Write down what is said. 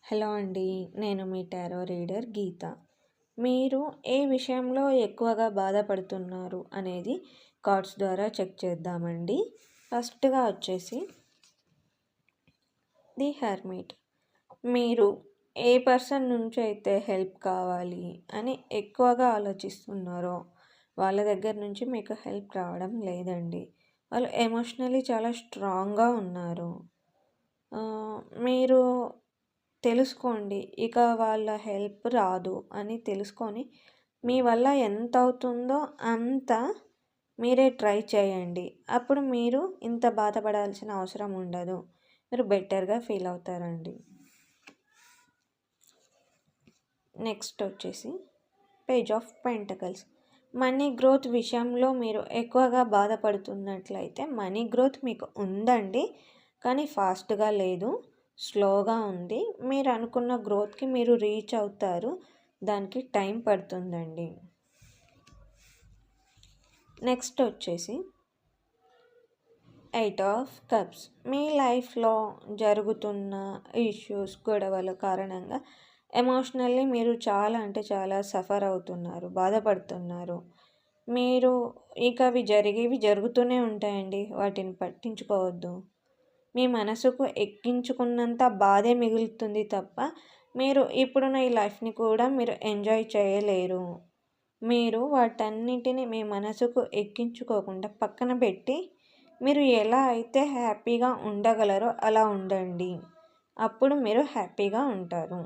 Hello అండి. నేను మీ tarot reader గీత. మీరు ఏ విషయంలో ఎక్కువగా బాధపడుతున్నారు అనేది కార్డ్స్ ద్వారా చెక్ చేద్దామండి. ఫస్ట్‌గా వచ్చేసి ది హెర్మిట్. మీరు ఏ పర్సన్ నుంచి అయితే హెల్ప్ కావాలి అని ఎక్కువగా ఆలోచిస్తున్నారో వాళ్ళ దగ్గర నుంచి మీకు హెల్ప్ రావడం లేదండి. వాళ్ళు ఎమోషనల్లీ చాలా స్ట్రాంగ్‌గా ఉన్నారు. మీరు తెలుసుకోండి. ఇక వాళ్ళ హెల్ప్ రాదు అని తెలుసుకొని మీ వల్ల ఎంత అవుతుందో అంత మీరే ట్రై చేయండి. అప్పుడు మీరు ఇంత బాధపడాల్సిన అవసరం ఉండదు. మీరు బెటర్‌గా ఫీల్ అవుతారండి. నెక్స్ట్ వచ్చేసి page of pentacles. Money growth విషయంలో మీరు ఎక్కువగా బాధపడుతున్నట్లయితే మనీ గ్రోత్ మీకు ఉందండి. కానీ ఫాస్ట్‌గా లేదు. స్లోగా ఉంది. మీరు అనుకున్న గ్రోత్‌కి మీరు రీచ్ అవుతారు. దానికి టైం పడుతుందండి. నెక్స్ట్ వచ్చేసి 8 ఆఫ్ కప్స్. మీ లైఫ్‌లో జరుగుతున్న ఇష్యూస్, గొడవల కారణంగా ఎమోషనల్లీ మీరు చాలా అంటే చాలా సఫర్ అవుతున్నారు, బాధపడుతున్నారు. మీరు ఇక అవి జరిగేవి జరుగుతూనే ఉంటాయండి. వాటిని పట్టించుకోవద్దు. మీ మనసుకు ఎక్కించుకున్నంత బాధే మిగులుతుంది తప్ప మీరు ఇప్పుడున్న ఈ లైఫ్ని కూడా మీరు ఎంజాయ్ చేయలేరు. మీరు వాటన్నిటిని మీ మనసుకు ఎక్కించుకోకుండా పక్కన పెట్టి మీరు ఎలా అయితే హ్యాపీగా ఉండగలరో అలా ఉండండి. అప్పుడు మీరు హ్యాపీగా ఉంటారు.